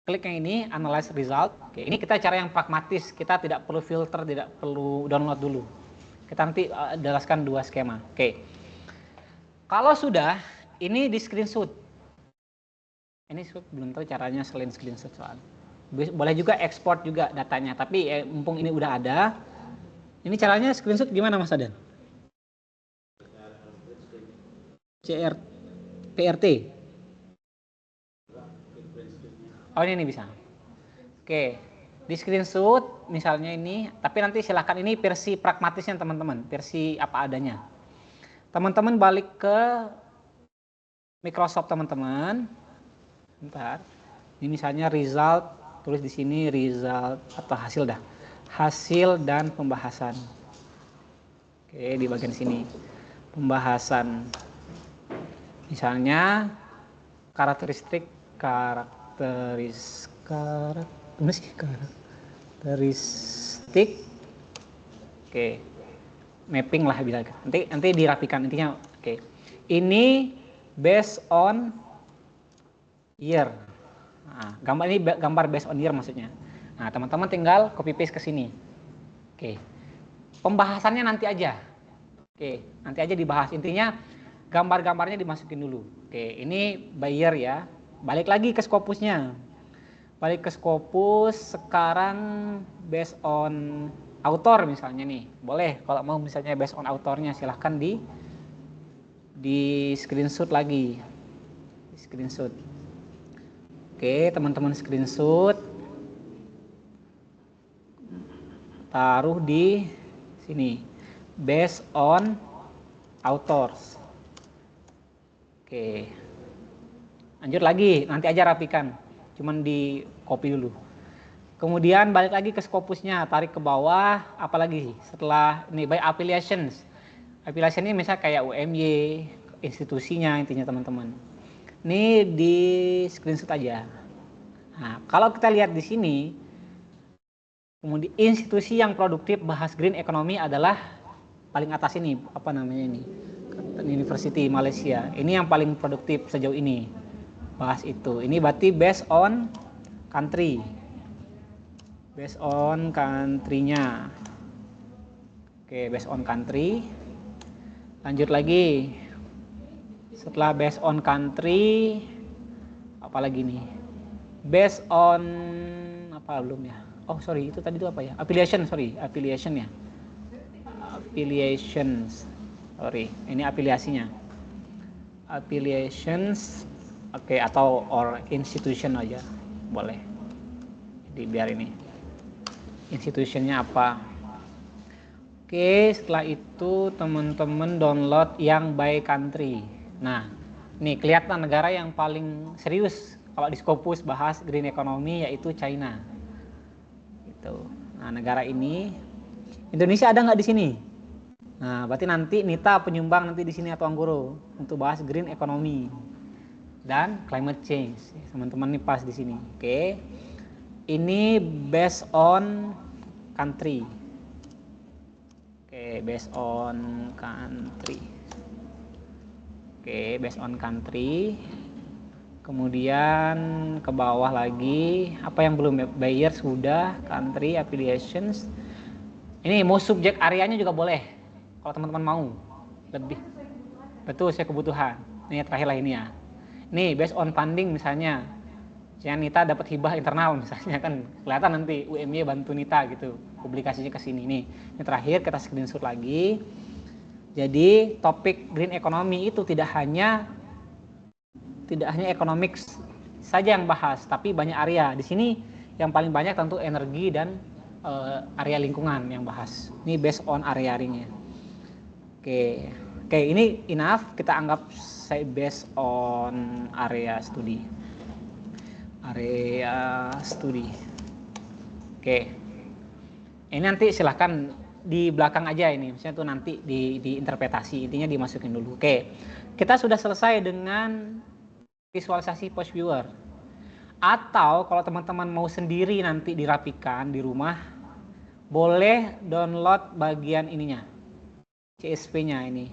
klik yang ini, analyze result. Oke, ini kita cara yang pragmatis, kita tidak perlu filter, tidak perlu download dulu. Kita nanti jelaskan 2 skema. Oke. Kalau sudah, ini di screenshot. Ini belum tahu caranya selain screenshot soal. Boleh juga ekspor juga datanya, tapi mumpung ini udah ada, ini caranya screenshot gimana Mas Aden? PRT. Oh ini bisa. Oke, di screenshot misalnya ini, tapi nanti silahkan ini versi pragmatisnya teman-teman, versi apa adanya. Teman-teman balik ke Microsoft teman-teman. Bentar. Ini misalnya result, tulis di sini result atau hasil dah. Hasil dan pembahasan. Oke, di bagian sini. Pembahasan. Misalnya karakteristik oke, mapping lah bila nanti dirapikan intinya. Oke, ini based on year. Nah, gambar ini gambar based on year maksudnya. Nah, teman-teman tinggal copy paste ke sini. Oke, pembahasannya nanti aja. Oke, nanti aja dibahas. Intinya gambar-gambarnya dimasukin dulu. Oke, ini by year ya. Balik lagi ke Scopusnya. Balik ke Scopus, sekarang based on author misalnya nih. Boleh kalau mau misalnya based on authornya silahkan di screenshot lagi. Di screenshot. Oke, teman-teman screenshot. Taruh di sini. Based on authors. Oke. Lanjut lagi, nanti aja rapikan. Cuman di copy dulu. Kemudian balik lagi ke Scopusnya, tarik ke bawah, apalagi setelah ini by affiliations. Affiliation ini misalnya kayak UMY, institusinya intinya teman-teman. Ini di screenshot aja. Nah, kalau kita lihat di sini, kemudian institusi yang produktif bahas green economy adalah paling atas ini, apa namanya ini? University Malaysia. Ini yang paling produktif sejauh ini. Bahas itu. Ini berarti based on country. Based on country-nya. Oke, based on country. Lanjut lagi. Setelah based on country, apa lagi nih? Based on apa belum ya? Oh, sorry, itu tadi itu apa ya? Affiliation, sorry, affiliation ya. Affiliations. Sorry, ini afiliasinya. Affiliations. Oke, atau or institution aja boleh. Jadi biar ini institutionnya apa. Oke, setelah itu teman-teman download yang by country. Nah, nih kelihatan negara yang paling serius kalau di Scopus bahas green economy yaitu China. Gitu. Nah, negara ini Indonesia ada nggak di sini? Nah, berarti nanti Nita penyumbang nanti di sini atau Anggoro untuk bahas green economy dan climate change. Teman-teman nih pas di sini. Oke. Ini based on country. Oke, based on country. Oke, based on country. Kemudian ke bawah lagi, apa yang belum buyer sudah, country, affiliations. Ini mau subjek areanya juga boleh. Kalau teman-teman mau lebih. Betul, saya kebutuhan. Ini terakhir lah ini ya. Nih, based on funding misalnya. Nita dapat hibah internal misalnya kan kelihatan nanti UMY bantu Nita gitu. Publikasinya ke sini nih. Ini terakhir kita screenshot lagi. Jadi, topik green economy itu tidak hanya economics saja yang bahas, tapi banyak area. Di sini yang paling banyak tentu energi dan area lingkungan yang bahas. Ini based on area-nya. Oke, ini enough. Kita anggap saya based on area studi. Oke, ini nanti silahkan di belakang aja ini, misalnya tuh nanti di interpretasi, intinya dimasukin dulu. Oke, kita sudah selesai dengan visualisasi post viewer. Atau kalau teman-teman mau sendiri nanti dirapikan di rumah, boleh download bagian ininya, CSV-nya ini,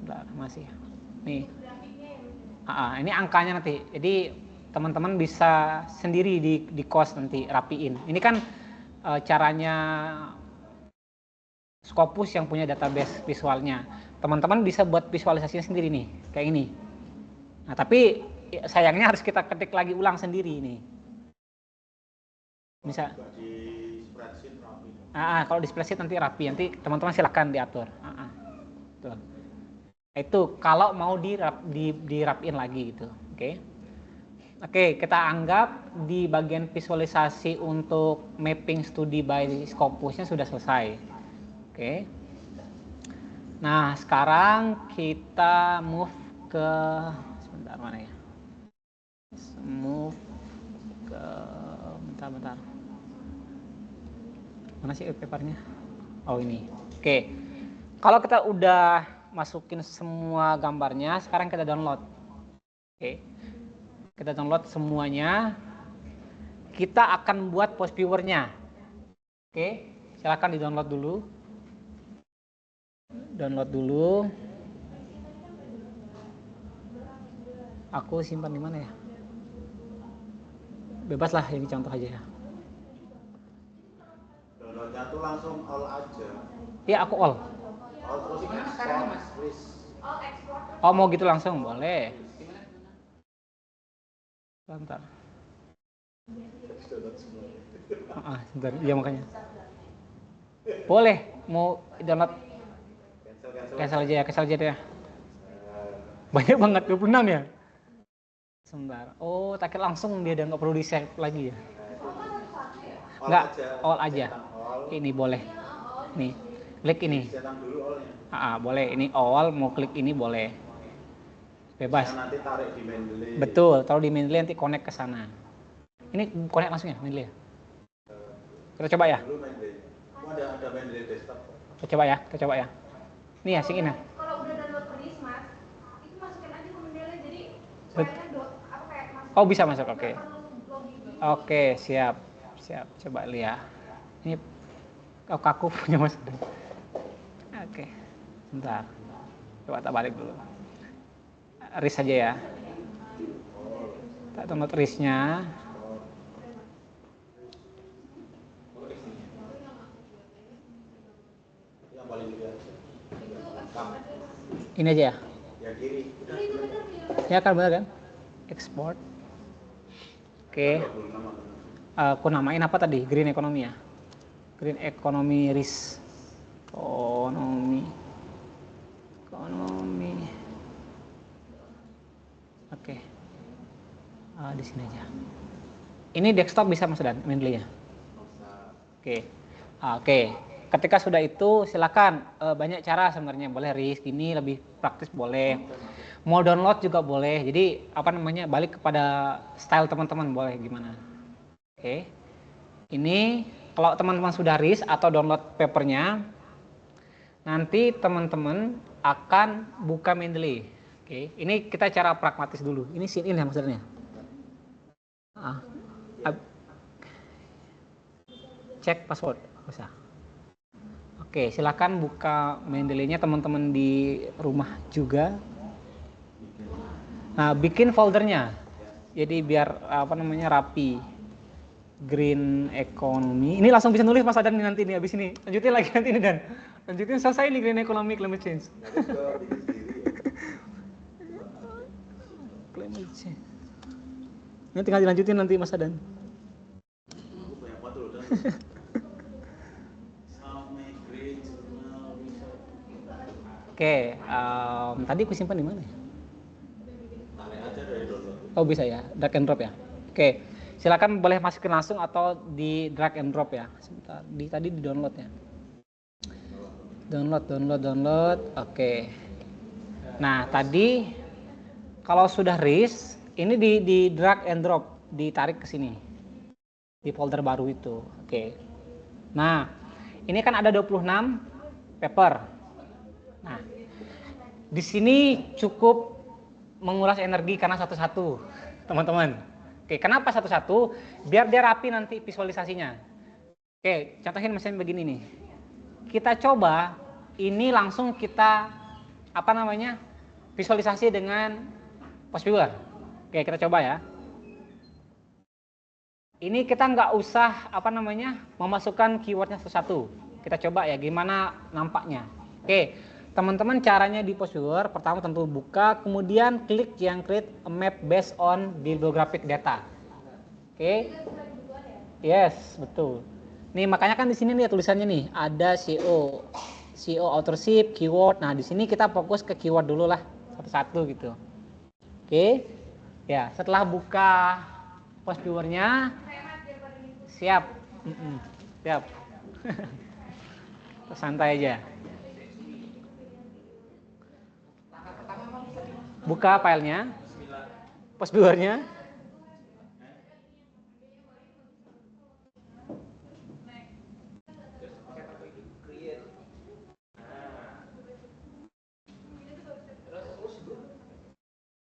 bentar, masih, nih, ini angkanya nanti. Jadi teman-teman bisa sendiri di kos nanti rapiin. Ini kan caranya Scopus yang punya database visualnya. Teman-teman bisa buat visualisasinya sendiri nih, kayak ini. Nah, tapi sayangnya harus kita ketik lagi ulang sendiri nih. Bisa. Di spreadsheet rapi. Kalau di spreadsheet nanti rapi, nanti teman-teman silakan diatur. Tuh. Itu kalau mau dirapiin lagi gitu. Oke, kita anggap di bagian visualisasi untuk mapping studi by Scopusnya sudah selesai. Oke. Nah, sekarang kita move ke sebentar mana ya? Move ke bentar. Mana sih papernya? Oh, ini. Oke. Kalau kita udah masukin semua gambarnya, sekarang kita download. Oke. Kita download semuanya. Kita akan buat post viewer-nya. Oke, silakan di-download dulu. Download dulu. Aku simpan di mana ya? Bebas lah, ini contoh aja ya. Downloadnya tuh langsung all aja. Iya, aku all. All terus export. Oh, mau gitu langsung? Boleh. Bentar. Sebentar. Iya makanya. Boleh, mau download. Cancel aja ya. Banyak banget, 26 ya? Sebentar. Oh, tak kira langsung dia udah nggak perlu di-save lagi ya? Nggak, all aja. Ini boleh. Nih, klik ini. Boleh. Ini all, mau klik ini boleh. Bebas. Nanti tarik di Mendeley. Betul, taruh di Mendeley nanti connect ke sana. Ini connect langsung ya, Mendeley ya? Kita coba ya? Ada Mendeley desktop. Kita coba ya. Nih ya, singin ya. Kalau udah download list, Mas, itu masukin aja ke Mendeley, jadi kayak masuk. Oh, bisa masuk, oke. Oke, siap. Coba lihat. Ini kaku punya Mas. Oke. Bentar. Coba tak balik dulu. RIS aja ya. Tak download RIS-nya. Ini aja ya. Yang kiri. Ya kan benar kan? Export. Oke. Aku namain apa tadi? Green Economy ya. Green Economy RIS. Ekonomi. Oke. Di sini aja. Ini desktop bisa Mas Dan, Mendeley ya. Oke. Ketika sudah itu silakan, banyak cara sebenarnya, boleh RIS gini lebih praktis boleh. Mau download juga boleh. Jadi balik kepada style teman-teman boleh gimana. Oke. Ini kalau teman-teman sudah RIS atau download papernya, nanti teman-teman akan buka Mendeley. Oke, ini kita cara pragmatis dulu. Ini sign in ya maksudnya. Cek password, bisa. Oke, silakan buka Mendeley-nya teman-teman di rumah juga. Nah, bikin foldernya. Jadi biar rapi. Green Economy. Ini langsung bisa nulis Mas Adan nanti nih habis ini. Lanjutin lagi nanti nih Dan. Lanjutin selesai nih Green Economy Climate Change. Climate Change. Ini tinggal dilanjutin nanti Mas Adan. Oke, tadi aku simpan di mana ya? Oh bisa ya, drag and drop ya. Oke, silakan boleh masukin langsung atau di drag and drop ya. Sebentar, tadi di download ya. Download. Oke. Nah tadi kalau sudah RIS, ini di drag and drop, ditarik ke sini di folder baru itu. Oke. Nah ini kan ada 26 paper. Nah di sini cukup menguras energi karena satu-satu, teman-teman. Oke, kenapa satu-satu? Biar dia rapi nanti visualisasinya. Oke, contohin misalnya begini nih. Kita coba ini langsung kita visualisasi dengan post viewer. Oke, kita coba ya. Ini kita nggak usah memasukkan keywordnya satu-satu. Kita coba ya gimana nampaknya. Oke, teman-teman caranya di Postviewer pertama tentu buka, kemudian klik yang create a map based on bibliographic data. Oke. Yes, betul. Nih makanya kan di sini nih tulisannya nih ada SEO authorship, keyword. Nah, di sini kita fokus ke keyword dulu lah satu-satu gitu. Oke. Ya, setelah buka Postviewer-nya siap. Siap. Santai aja. Buka filenya. Postviewer-nya.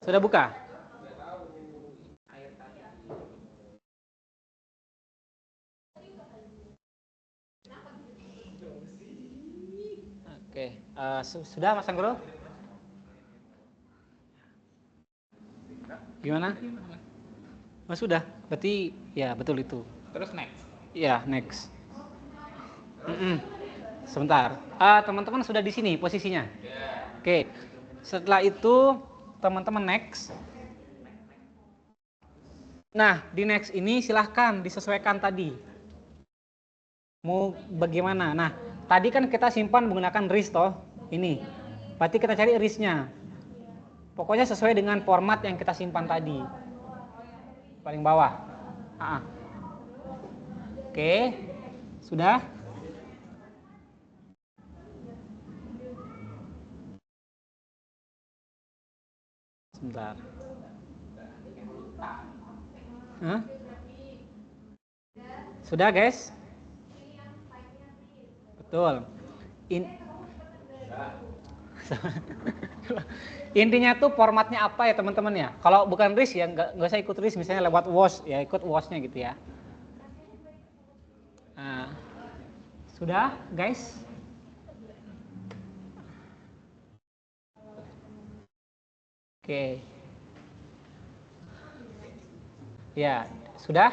Sudah buka? Oke, sudah Mas Anggoro? Gimana? Oh, sudah. Berarti ya betul itu. Terus next. Ya, next. Sebentar. Teman-teman sudah di sini posisinya? Oke. Setelah itu teman-teman next. Nah, di next ini silahkan disesuaikan tadi. Mau bagaimana? Nah, tadi kan kita simpan menggunakan RIS toh. Ini. Berarti kita cari RIS-nya. Pokoknya sesuai dengan format yang kita simpan tadi. Paling bawah. Oke. Sudah? Sebentar. Sudah guys? Betul. Intinya tuh formatnya apa ya teman-teman ya. Kalau bukan RIS ya nggak usah ikut RIS, misalnya lewat WOS ya ikut WOS-nya gitu ya. Nah, sudah guys? Oke. Ya, sudah?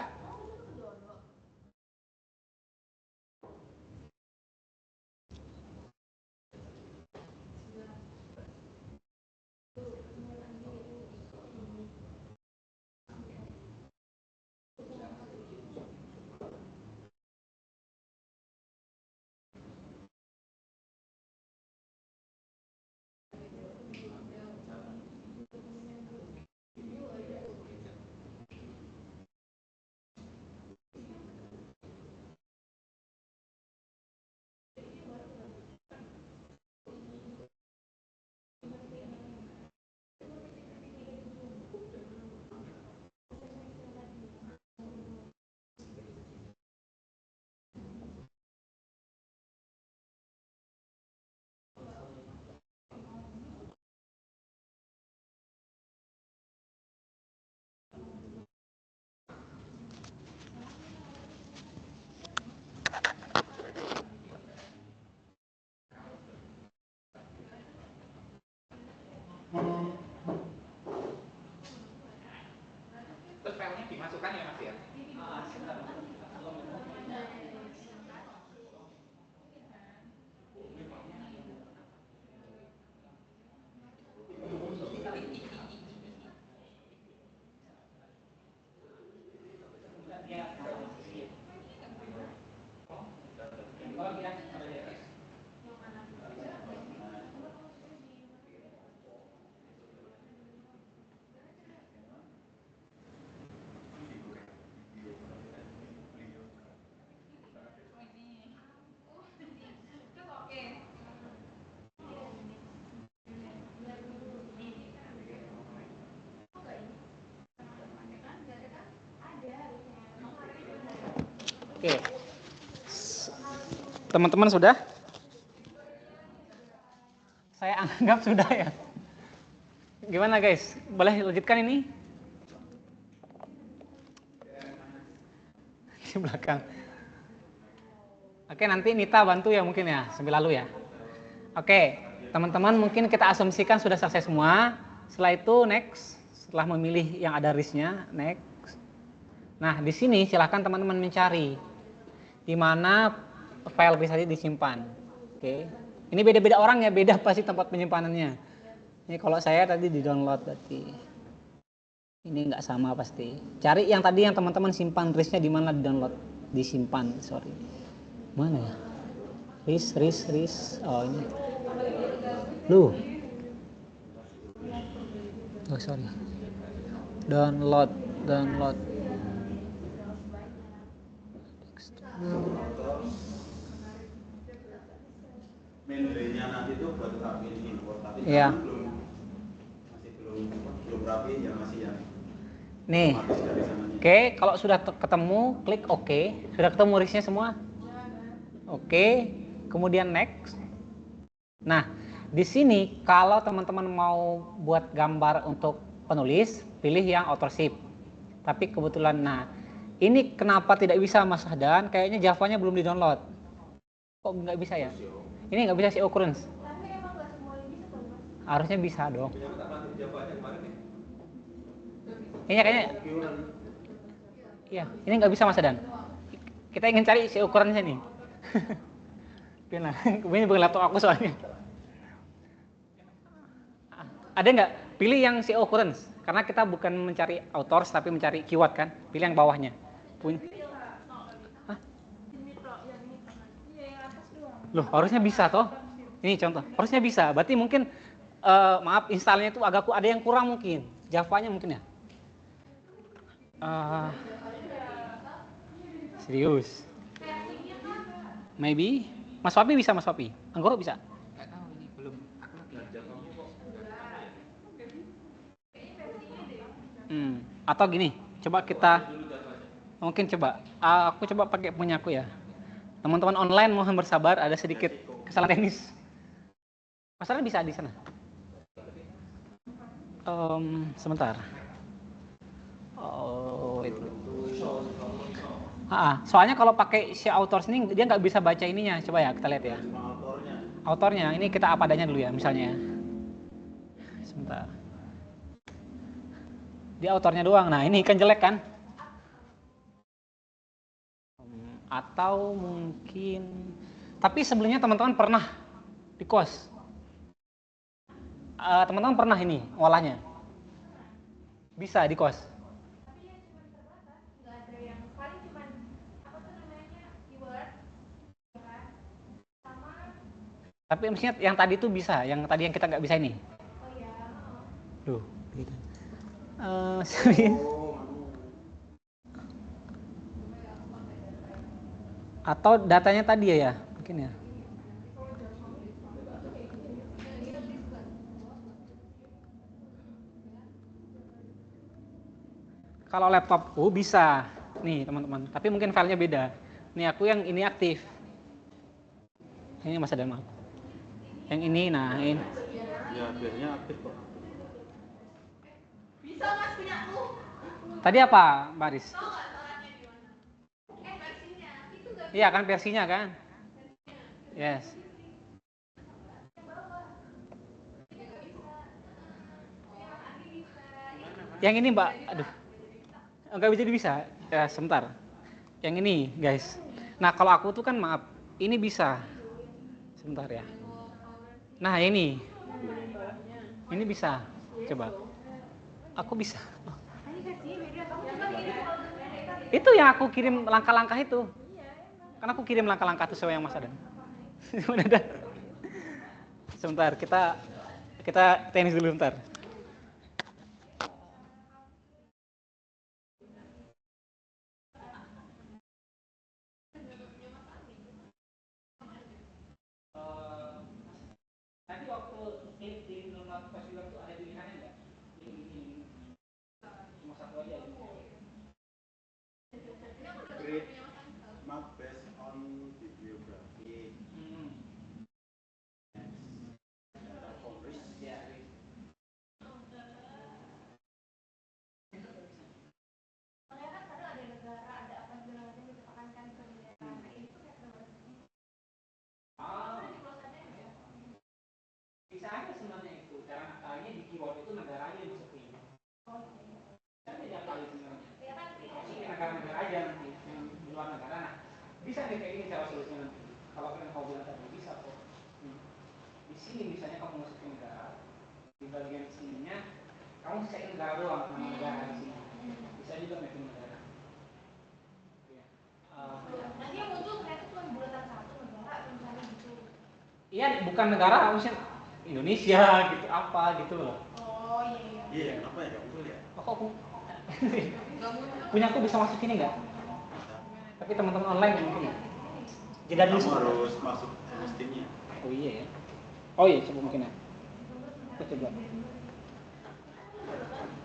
Terus filenya dimasukkan ya Mas ya? Oke. Teman-teman sudah? Saya anggap sudah ya. Gimana guys? Boleh lanjutkan ini? Di belakang. Oke, nanti Nita bantu ya mungkin ya, sambil lalu ya. Oke, teman-teman mungkin kita asumsikan sudah selesai semua. Setelah itu next, setelah memilih yang ada RIS-nya, next. Nah, di sini silahkan teman-teman mencari di mana file bisa disimpan. Oke. Ini beda-beda orang ya, beda pasti tempat penyimpanannya. Ini kalau saya tadi di download berarti ini nggak sama pasti. Cari yang tadi yang teman-teman simpan RIS-nya di mana di download, disimpan, sorry. Mana ya? RIS. Oh ini. Loh. Oh sorry. Download. Mendelenya nanti itu buat rapiin import, tapi Iya. belum rapiin ya, masih yang Nih. otomatis dari sananya. Oke, kalau sudah ketemu, klik OK. Sudah ketemu RIS-nya semua? Oke. Kemudian next. Nah, di sini kalau teman-teman mau buat gambar untuk penulis, pilih yang authorship. Tapi kebetulan, nah ini kenapa tidak bisa Mas Hahdan? Kayaknya Java-nya belum di-download. Kok nggak bisa ya? Ini nggak bisa si occurrence. Tapi emang nggak semuanya bisa dong, Mas. Harusnya bisa dong. Ini kayaknya, iya, ini nggak bisa Mas Hahdan. Kita ingin cari si ukurannya nih. Nah, ini bukan laptop aku soalnya. Ada nggak? Pilih yang si occurrence. Karena kita bukan mencari authors tapi mencari keyword kan. Pilih yang bawahnya. Punya. Hah? Loh, harusnya bisa toh. Ini contoh. Harusnya bisa. Berarti mungkin maaf installnya itu agak ada yang kurang mungkin. Java-nya mungkin ya. Serius. Maybe. Mas Papi bisa, Mas Papi. Anggoro bisa. Nggak tahu ini belum. Atau gini, coba kita mungkin coba. Aku coba pakai punya aku ya. Teman-teman online mohon bersabar, ada sedikit kesalahan teknis. Masalah bisa di sana. Sebentar. Oh, itu. Soalnya kalau pakai si authors ini dia nggak bisa baca ininya. Coba ya kita lihat ya. Autornya ini kita apa adanya dulu ya misalnya. Sebentar. Di autornya doang. Nah ini kan jelek kan? Atau mungkin. Tapi sebelumnya teman-teman pernah di kos. Teman-teman pernah ini olahnya. Bisa di kos. Tapi mestinya yang tadi itu bisa, yang tadi yang kita nggak bisa ini. Loh, gitu. Atau datanya tadi ya, mungkin ya. Kalau laptop, bisa. Nih teman-teman, tapi mungkin filenya beda. Nih aku yang ini aktif. Ini Mas Adam. Yang ini, nah ini. Ya biasanya aktif kok. Bisa Mas punya aku. Tadi apa, Baris? Tahu nggak caranya di mana? Versinya. Itu nggak. Iya kan versinya kan? Yes. Yang ini Mbak, aduh. Enggak bisa. Ya, sebentar. Yang ini, guys. Nah, kalau aku tuh kan maaf, ini bisa. Sebentar ya. Nah, ini. Ini bisa. Coba. Aku bisa. Itu yang aku kirim langkah-langkah itu. Karena aku kirim langkah-langkah sesuai yang Mas Adan. Sebentar, kita tenis dulu bentar. Nanti waktu di nomor fasilitas itu ada pilihannya nggak? Cuma satu aja. Grade mark based on bibliography. Bisa aja sebenarnya itu cara nakalnya Bisa nih kayak gini cara solusinya nanti. Kalau kalian mau bilang tadi bisa kok. Di sini misalnya kamu masukin negara, di bagian sininya kamu sisain negara doang, nama negara di sini. Bisa juga mapping negara. Ya. Nanti yang muncul ternyata cuma bulatan satu negara atau misalnya gitu. Iya, bukan negara, harusnya Indonesia gitu apa gitu loh. Oh iya iya. Iya, kenapa ya? Gak muncul ya? Oh, kok aku punya aku bisa masuk ini nggak? Tapi teman-teman online mungkin ya. Jeda dulu Kamu sebentar. harus masuk Steam-nya. Oh iya ya. Oh iya, coba mungkin ya. Aku coba.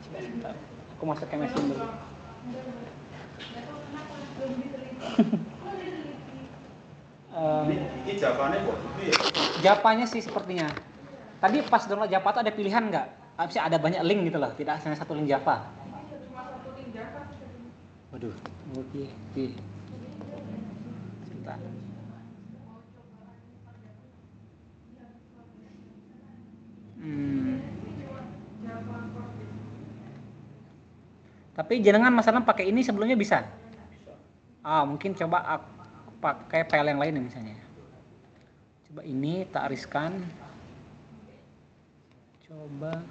Coba sebentar. Aku masuk ke mesin dulu. Nggak tahu kenapa belum diteliti. Ini Javanya kok itu ya? Japanya sih sepertinya. Tadi pas download Java tuh ada pilihan nggak? Sih ada banyak link gitu loh, tidak hanya satu link Java. Cuma satu link Java sih. Waduh, oke. Sebentar. Tapi jangan masalah pakai ini sebelumnya bisa. Mungkin coba aku pakai file yang lain ya misalnya. Coba ini tak riskan. Coba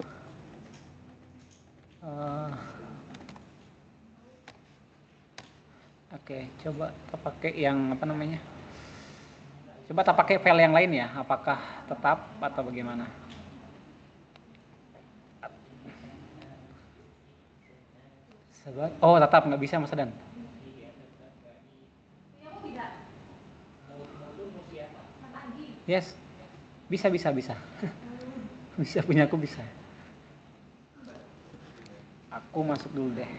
Oke, coba kita pakai yang apa namanya? Coba kita pakai file yang lain ya. Apakah tetap atau bagaimana? Oh, tetap nggak bisa Mas Dan. Yes, bisa. Bisa punya aku bisa. Aku masuk dulu deh.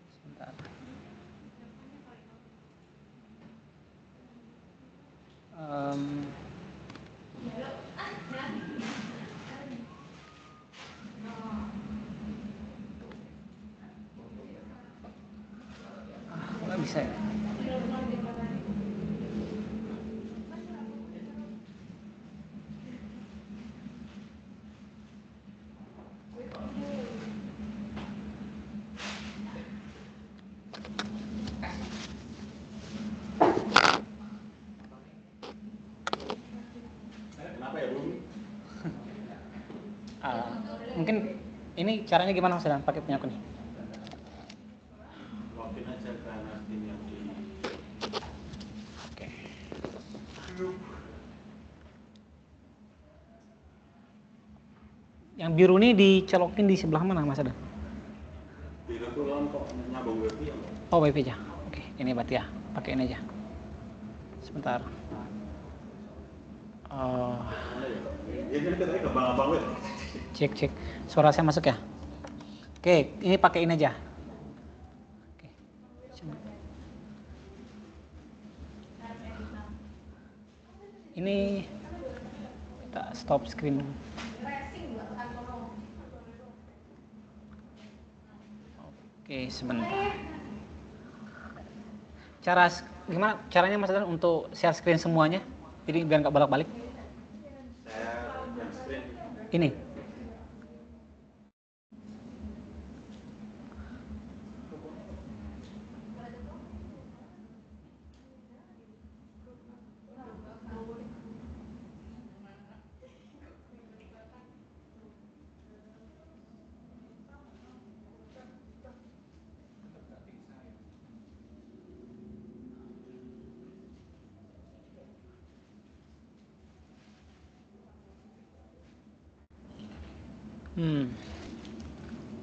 Sebentar. Nggak bisa ya. Kenapa ya, Bung? Mungkin ini caranya gimana Mas Dan pakai punya aku nih? Login aja ke Steam yang di Oke. Yang biru ini dicolokin di sebelah mana Mas Dan? biru tuh kan kok nyambung wifi ya? Oh, wifi aja. Oke, ini berarti ya. Pakai ini aja. Sebentar. Mana ya? Ini katanya gampang-gampang weh. Cek. Suara saya masuk ya? Oke, ini pakai ini aja. Oke. Ini kita stop screen. Oke, sebentar. Gimana caranya Mas Dan untuk share screen semuanya? Jadi biar nggak bolak-balik. Share yang screen. Ini.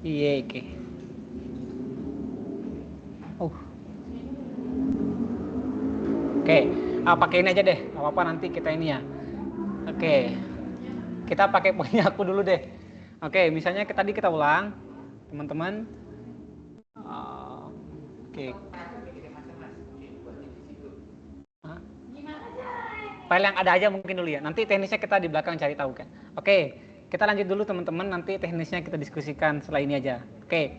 Iya, oke. Oke, pakai ini aja deh. Gak apa-apa nanti kita ini ya. Oke. Kita pakai punya aku dulu deh. Oke, misalnya tadi kita ulang, teman-teman. Oke. File yang ada aja mungkin dulu ya. Nanti teknisnya kita di belakang cari tahu kan. Oke, kita lanjut dulu teman-teman. Nanti teknisnya kita diskusikan setelah ini aja. Oke,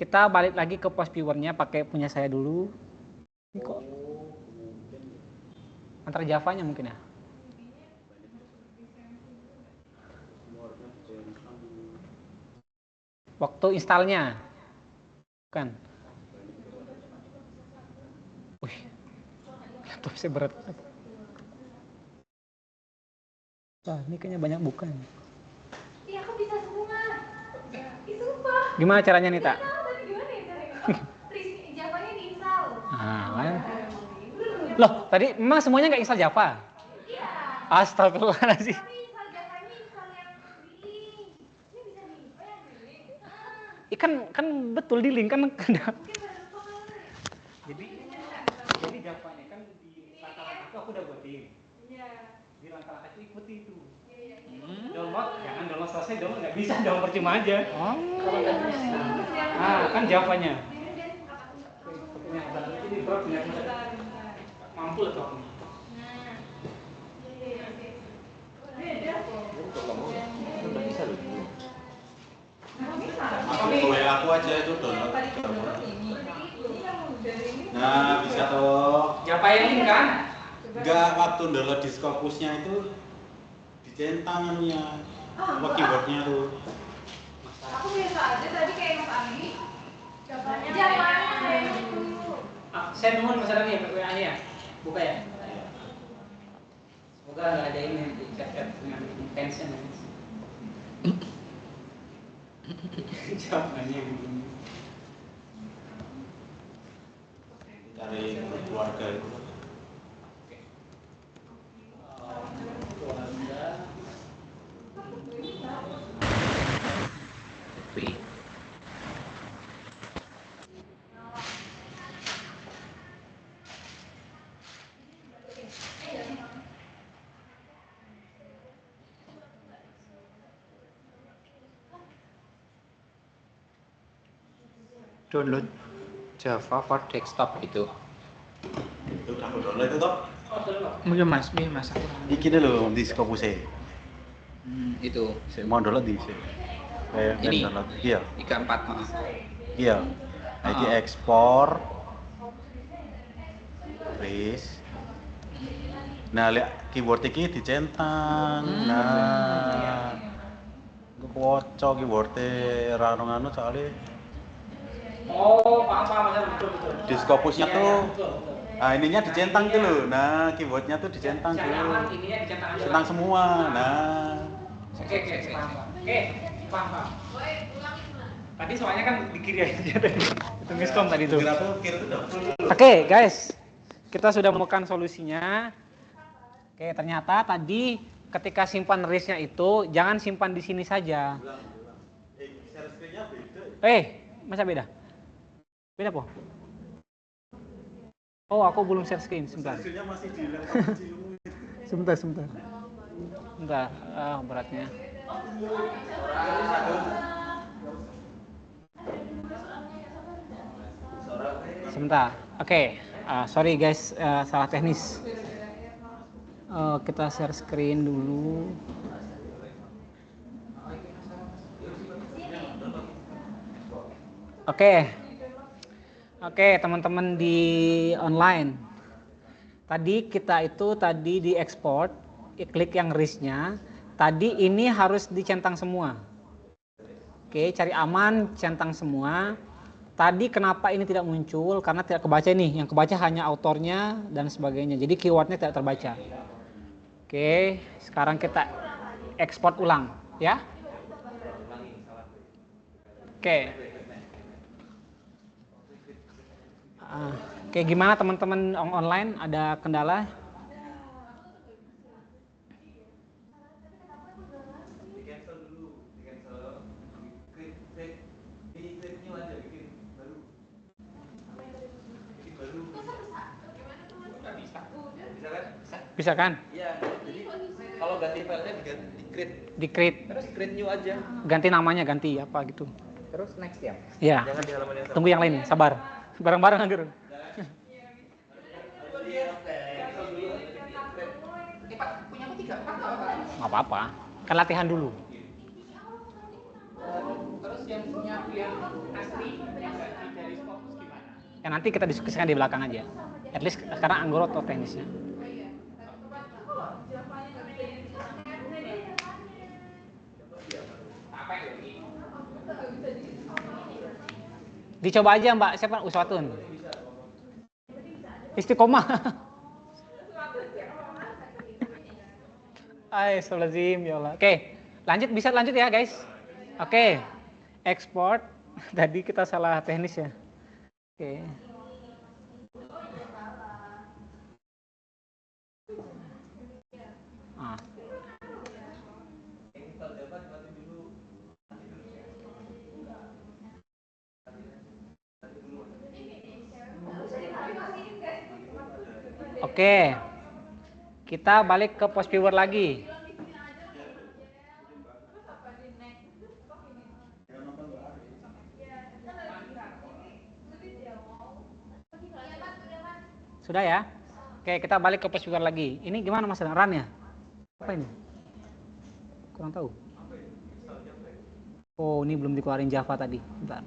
kita balik lagi ke post viewernya pakai punya saya dulu. Ini kok antara Java-nya mungkin ya. Waktu installnya. Bukan. Wih, laptop saya berat. Wah, ini kayaknya banyak bukan. Iya, aku bisa semua. Ih, sumpah. Gimana caranya nih, Tak? Nggak tahu tadi gimana ya caranya. Javanya diinstal. Ah, kan? Loh, tadi memang semuanya nggak install Java? Iya. Astagfirullahaladzim. Tapi install Javanya install yang di link. Ini bisa nih. Oh, yang di link. Kan betul di link kan. Mungkin baru lupa kali. Jadi Javanya kan di langkah-langkah itu aku udah buatin. Iya. Di langkah-langkah itu ikuti itu. Iya. Download, jangan download selesai, download nggak bisa, download percuma aja. Oh. Kalau nggak bisa. Ah, kan Javanya. Ini drop nggak bisa. Mampu lah drop. Aku WA aku aja itu download. Nah, bisa toh. Java yang link kan? Enggak, waktu download di Scopusnya itu dicentangannya apa keyboardnya tuh. Aku biasa aja tadi kayak Mas Andi. Javanya kayak gitu. Saya mohon masalahnya ya, WA ya. Buka ya. Semoga nggak ada ini di chat dengan intention. Javanya begini. Cari keluarga itu. Download Java for desktop itu. Itu udah aku download itu toh. Mungkin Mas, biar Mas aku. Iki dulu di Scopusnya. Itu Saya mau download di sini. Kayak Ini? download. Iya. 34. Iya. Nah, iki ekspor. Wis. Nah, lihat keyboard iki dicentang. Nah. Kuwoco keyboard-e ra ono anu soalnya Oh, paham betul. di Scopusnya Iya, tuh. betul. Nah, ininya dicentang tuh loh. Nah, keyboardnya tuh dicentang Cari tuh. aman, ininya dicentang aja. Centang semua. Nah. Oke, paham. Tadi soalnya kan di kiri aja tadi. Itu miskom tadi tuh. Kira tuh kira tuh double. Oke, guys. Kita sudah menemukan solusinya. Oke, ternyata tadi ketika simpan RIS-nya itu jangan simpan di sini saja. Share screen-nya beda. Masa beda? Beda po? Oh, aku belum share screen. Sebentar. Share screen-nya masih di laptop kecilmu. Sebentar. Beratnya. Sebentar. Oke. Sorry guys, salah teknis. Kita share screen dulu. Oke, teman-teman di online. Tadi kita itu di export, klik yang RIS-nya. Tadi ini harus dicentang semua. Oke, cari aman, centang semua. Tadi kenapa ini tidak muncul? Karena tidak kebaca nih. Yang kebaca hanya autornya dan sebagainya. Jadi keywordnya tidak terbaca. Oke, sekarang kita ekspor ulang, ya. Oke. Oke, gimana teman-teman online? Ada kendala? Bisa kan? Iya, jadi kalau ganti filenya di create. Di create. Terus create new aja. Ganti namanya, ganti apa gitu. Terus next ya. Ya. Jangan di halaman yang sama. Tunggu yang lain, sabar. Bareng-bareng aja. Pak, punya aku 3, 4 apa? Nggak apa-apa. Kan latihan dulu. Terus yang punya yang asli dari Scopus gimana? Ya nanti kita diskusikan di belakang aja. At least sekarang Anggoro atau teknisnya. Apa ini? Dicoba aja Mbak, siapa uswatun? Istiqomah. Astagfirullahaladzim, ya Allah. Oke, lanjut ya guys. Oke, export. Tadi kita salah teknis ya. Oke. Ah. Oke, kita balik ke post viewer lagi. Sudah ya? Oke, kita balik ke post viewer lagi. Ini gimana Mas Run ya? Apa ini? Kurang tahu. Oh, ini belum dikeluarin Java tadi. Bentar.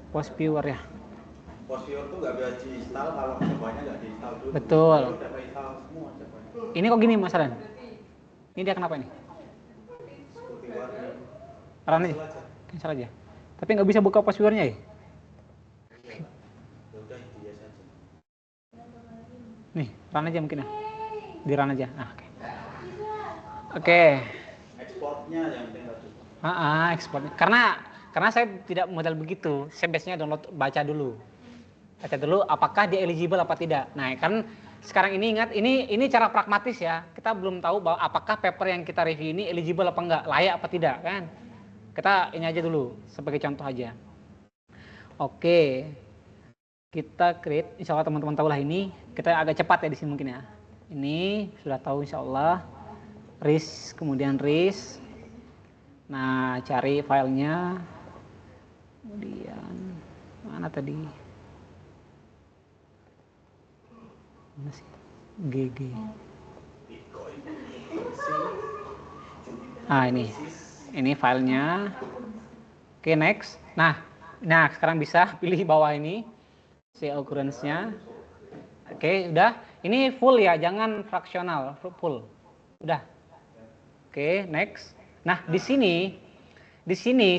Post viewer ya. Post viewer tuh nggak bisa diinstal kalau semuanya nggak diinstal dulu. Betul. Kalau udah keinstal semua Javanya. Ini kok gini Mas Ran? Ini dia kenapa ini? Seperti warna. Run aja. Cancel aja. Tapi nggak bisa buka post viewernya ya? Ya udah dia saja. Nih, run aja mungkin ya. Di run aja. Nah, oke. Oke. Ekspornya yang penting nggak cukup. Ekspornya. Karena saya tidak modal begitu. Saya biasanya download, baca dulu apakah dia eligible apa tidak. Nah, kan sekarang ini ingat, ini cara pragmatis ya. Kita belum tahu bahwa apakah paper yang kita review ini eligible apa enggak, layak apa tidak kan. Kita ini aja dulu sebagai contoh aja. Oke. Kita create, insya Allah teman-teman tahu lah ini. Kita agak cepat ya di sini mungkin ya. Ini sudah tahu insya Allah. Kemudian RIS. Nah, cari filenya. Kemudian mana tadi? Mana sih? GG. Ini filenya. Oke, next. Nah, sekarang bisa pilih bawah ini si occurrence-nya. Oke, udah. Ini full ya, jangan fraksional, full. Udah. Oke, next. Nah, di sini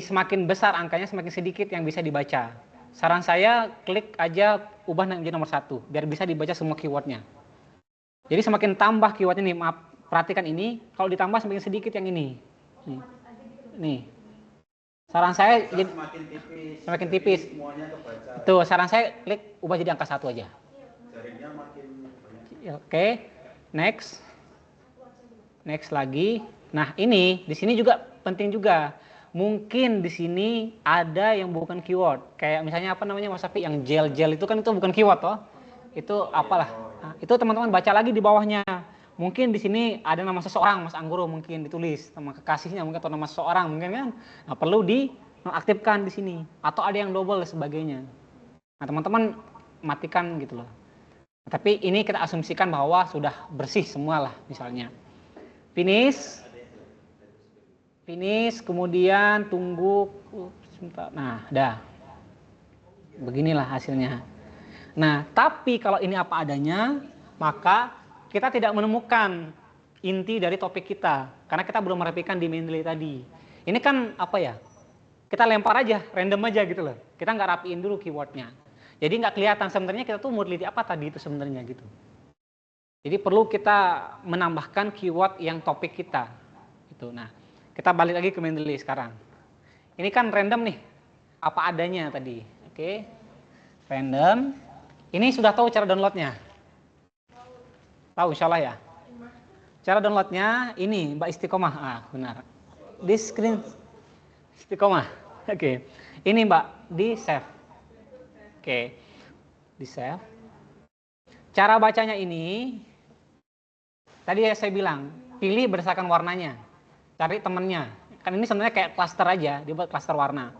semakin besar angkanya semakin sedikit yang bisa dibaca. Saran saya klik aja ubah menjadi nomor 1 biar bisa dibaca semua keywordnya. Jadi semakin tambah keywordnya nih, maaf, perhatikan ini, kalau ditambah semakin sedikit yang ini. Nih. Saran saya jadi semakin tipis. Semuanya kebaca. Tuh, saran saya klik ubah jadi angka 1 aja. Jaringnya makin banyak. Oke. Next lagi. Nah, ini di sini juga penting juga. Mungkin di sini ada yang bukan keyword. Kayak misalnya apa namanya Mas Safi, yang gel itu kan itu bukan keyword toh. Itu apalah. Nah, itu teman-teman baca lagi di bawahnya. Mungkin di sini ada nama seseorang, Mas Anggoro mungkin ditulis, nama kekasihnya mungkin atau nama seseorang mungkin kan. Nah, perlu dinonaktifkan di sini atau ada yang double dan sebagainya. Nah, teman-teman matikan gitu loh. Nah, tapi ini kita asumsikan bahwa sudah bersih semua lah misalnya. Finish, kemudian tunggu sebentar. Nah, dah. Beginilah hasilnya. Nah, tapi kalau ini apa adanya, maka kita tidak menemukan inti dari topik kita. Karena kita belum merapikan di Mendeley tadi. Ini kan apa ya? Kita lempar aja, random aja gitu loh. Kita nggak rapiin dulu keywordnya. Jadi nggak kelihatan sebenarnya kita tuh mau teliti apa tadi itu sebenarnya gitu. Jadi perlu kita menambahkan keyword yang topik kita. Gitu. Nah, kita balik lagi ke Mendeley sekarang. Ini kan random nih, apa adanya tadi. Oke, random. Ini sudah tahu cara downloadnya? Tahu insya Allah ya. Cara downloadnya ini Mbak Istiqomah. Benar. Di screen Istiqomah. Oke. Ini Mbak di save. Oke. Di save. Cara bacanya ini tadi saya bilang, pilih berdasarkan warnanya. Cari temennya. Kan ini sebenarnya kayak klaster aja, dibuat klaster warna.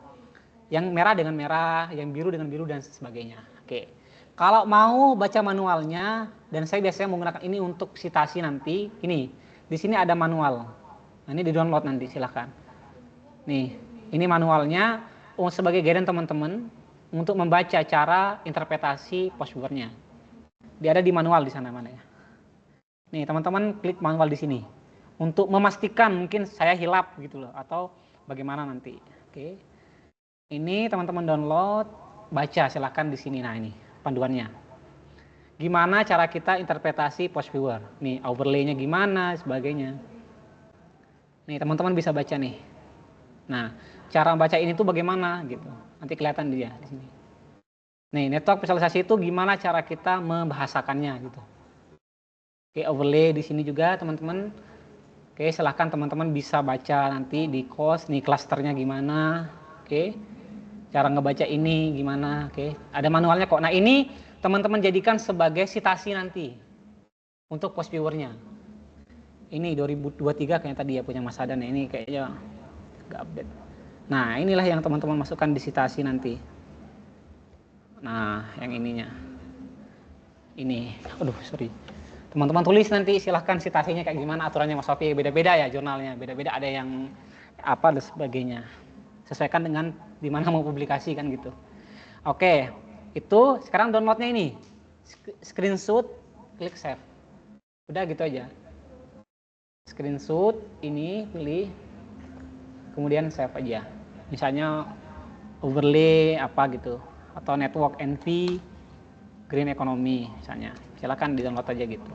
Yang merah dengan merah, yang biru dengan biru dan sebagainya. Oke. Kalau mau baca manualnya, dan saya biasanya menggunakan ini untuk citasi nanti, ini di sini ada manual. Nah, ini di download nanti silahkan. Nih, ini manualnya sebagai guidance teman-teman untuk membaca cara interpretasi postword-nya. Dia ada di manual di sana mana ya. Nih teman-teman klik manual di sini. untuk memastikan mungkin saya hilap gitu loh atau bagaimana nanti. Oke. Ini teman-teman download, baca silahkan di sini. Nah ini panduannya. Gimana cara kita interpretasi post viewer? Nih overlay-nya gimana, sebagainya. Nih teman-teman bisa baca nih. Nah cara baca ini tuh bagaimana gitu. Nanti kelihatan dia di sini. Nih network visualisasi itu gimana cara kita membahasakannya gitu. Oke overlay di sini juga teman-teman. Oke silahkan teman-teman bisa baca nanti di course nih klasternya gimana. Oke. Cara ngebaca ini gimana, oke. Ada manualnya kok. Nah ini teman-teman jadikan sebagai citasi nanti untuk post viewernya. Ini 2023 kayaknya tadi ya punya Mas Adan ya. Ini kayaknya nggak update. Nah inilah yang teman-teman masukkan di citasi nanti. Nah yang ininya. Ini, aduh sorry. Teman-teman tulis nanti silahkan citasinya kayak gimana, aturannya Mas Sofi. Beda-beda ya jurnalnya, beda-beda ada yang apa dan sebagainya. Sesuaikan dengan dimana mau publikasi kan gitu. Oke, itu sekarang downloadnya ini. Screenshot, klik save. Udah gitu aja. Screenshot, ini pilih. Kemudian save aja. Misalnya overlay apa gitu. Atau network NV, green economy misalnya. Silakan di download aja gitu.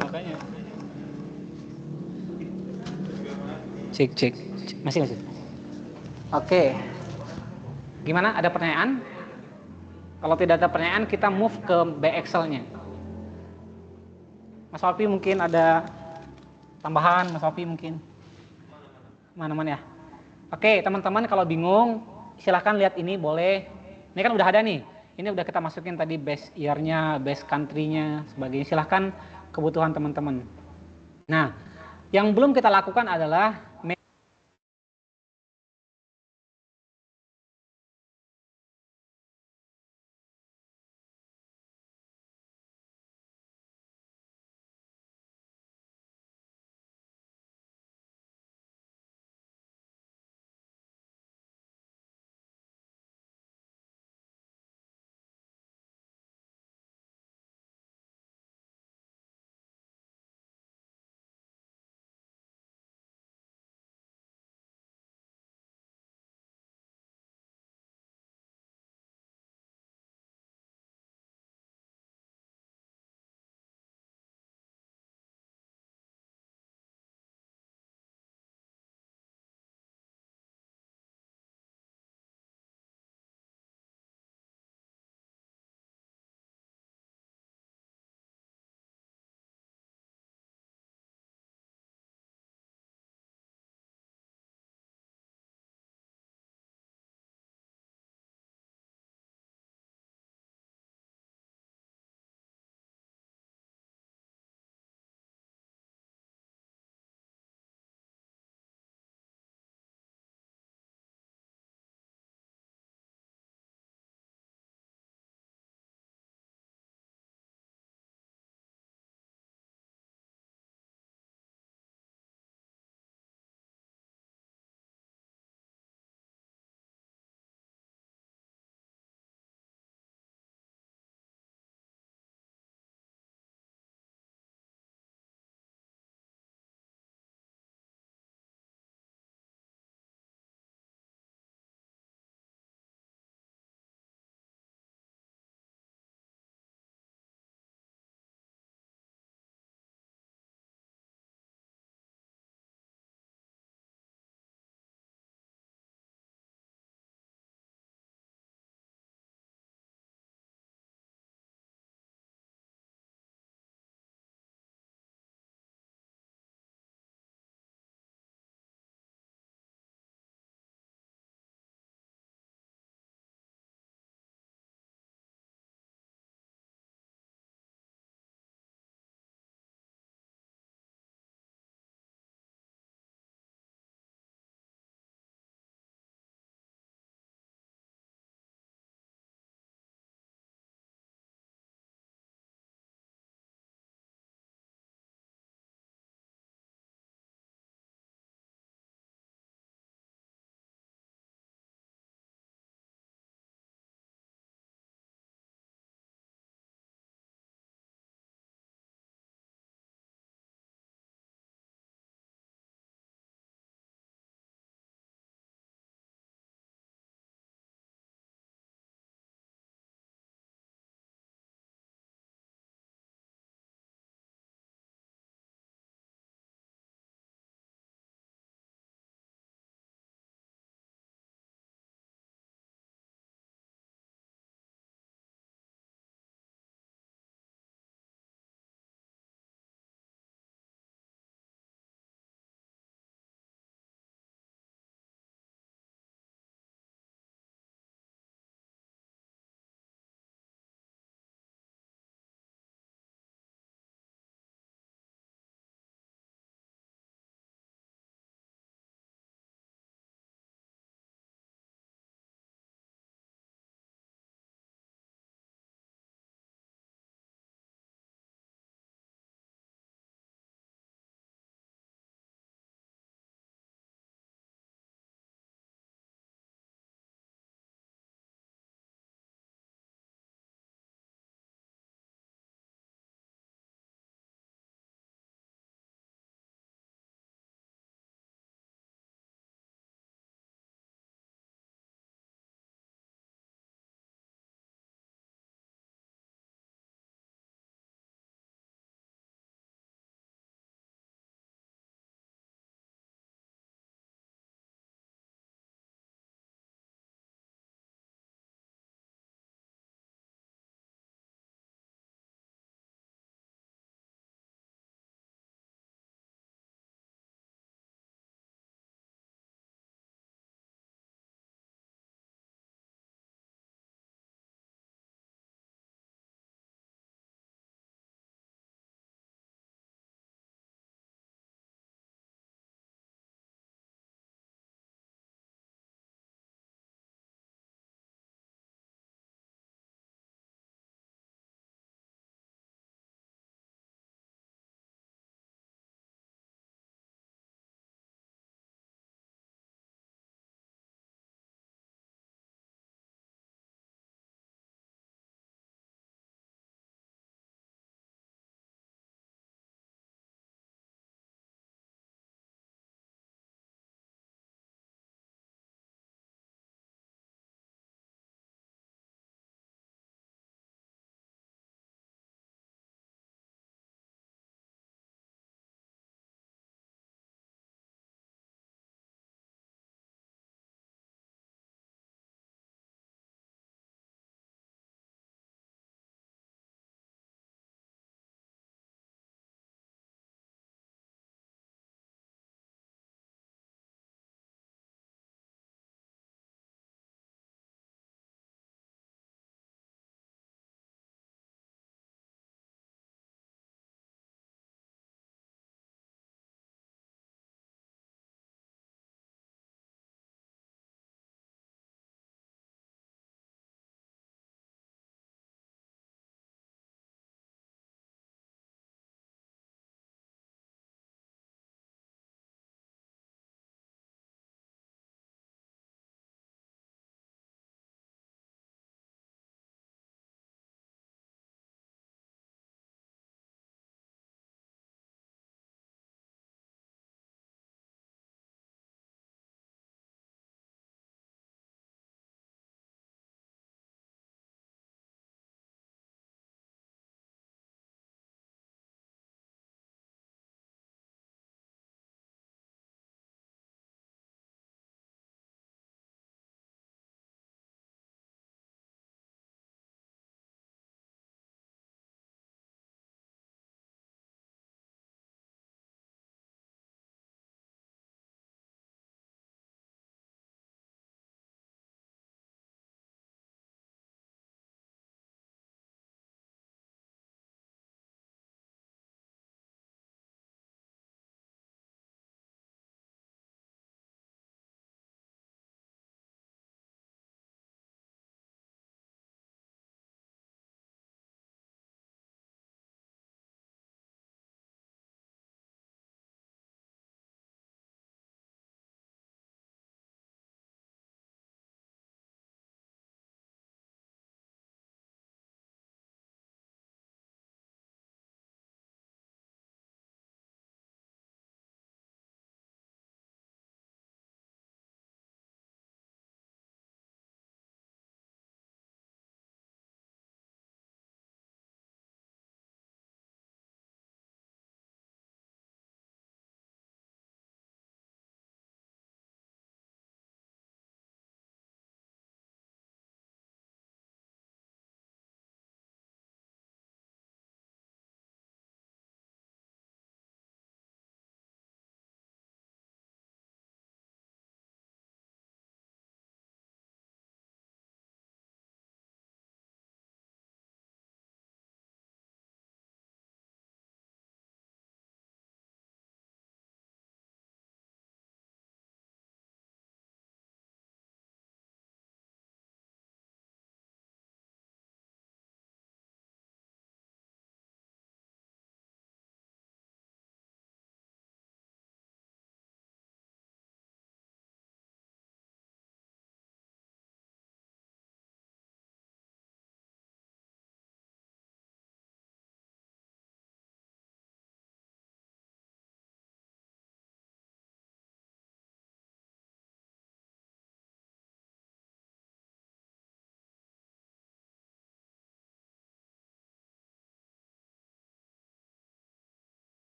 Makanya. Cek, cek. Masih, masih. Oke. Gimana? Ada pertanyaan? Kalau tidak ada pertanyaan, kita move ke BXL-nya. Mas Alfi mungkin ada tambahan, Mas Alfi mungkin. Mana-mana ya. Oke, teman-teman kalau bingung, silahkan lihat ini boleh. Ini kan udah ada nih. Ini udah kita masukin tadi base year-nya, base country-nya, sebagainya. Silahkan kebutuhan teman-teman. Nah, yang belum kita lakukan adalah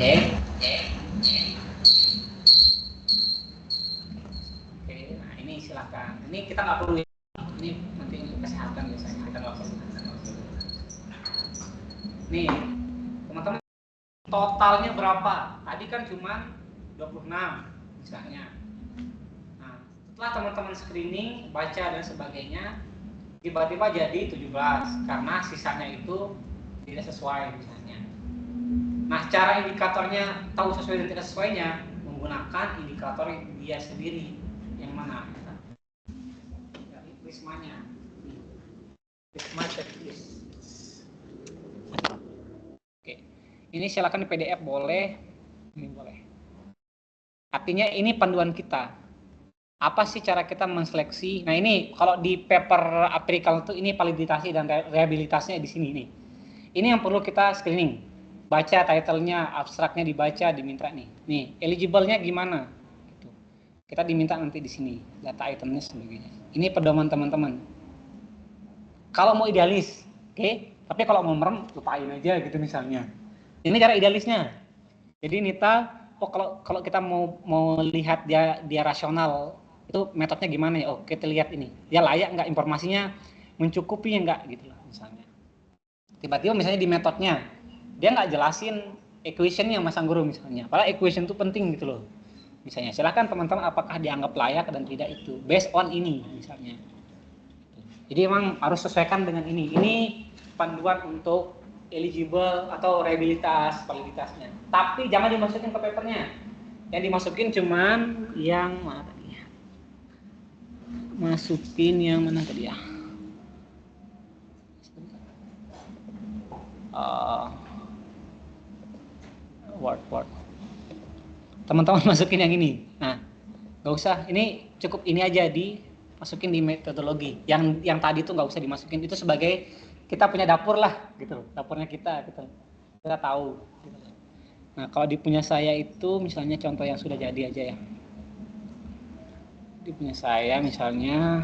Oke. Oke, nah ini silakan. Ini kita nggak perlu. Ini nanti kesehatan biasanya kita nggak perlu. Nih, teman-teman, totalnya berapa? Tadi kan cuma 26 misalnya. Nah, setelah teman-teman screening, baca dan sebagainya, tiba-tiba jadi 17 karena sisanya itu tidak sesuai misalnya. Nah, cara indikatornya tahu sesuai dan tidak sesuainya menggunakan indikator dia sendiri. Yang mana? Dari Prismanya. Prisma checklist. Oke. Ini silakan di PDF boleh. Ini boleh. Artinya ini panduan kita. Apa sih cara kita menseleksi? Nah, ini kalau di paper aplikal itu ini validasi dan rehabilitasinya di sini nih. Ini yang perlu kita screening. Baca title-nya, abstraknya dibaca, diminta nih. Nih, eligible-nya gimana? Gitu. Kita diminta nanti di sini, data itemnya sebagainya. Ini pedoman teman-teman. Kalau mau idealis, oke. Tapi kalau mau merem, lupain aja gitu misalnya. Ini cara idealisnya. Jadi Nita, kalau kita mau lihat dia rasional, itu metodenya gimana ya? Oh, kita lihat ini. Dia layak nggak, informasinya mencukupi nggak gitu loh misalnya. Tiba-tiba misalnya di metodenya dia nggak jelasin equation-nya Mas Angguru misalnya. Padahal equation itu penting gitu loh. Misalnya, silakan teman-teman apakah dianggap layak dan tidak itu based on ini misalnya. Jadi memang harus sesuaikan dengan ini. Ini panduan untuk eligible atau rehabilitas validitasnya. Tapi jangan dimasukin ke papernya. Yang dimasukin cuman yang mana tadi? Masukin yang mana tadi ya? Word. Teman-teman masukin yang ini. Nah, nggak usah. Ini cukup ini aja dimasukin di metodologi. Yang tadi tuh nggak usah dimasukin. Itu sebagai kita punya dapur lah, gitu. Dapurnya kita, gitu. Kita tahu. Gitu. Nah, kalau di punya saya itu, misalnya contoh yang sudah jadi aja ya. Di punya saya, misalnya,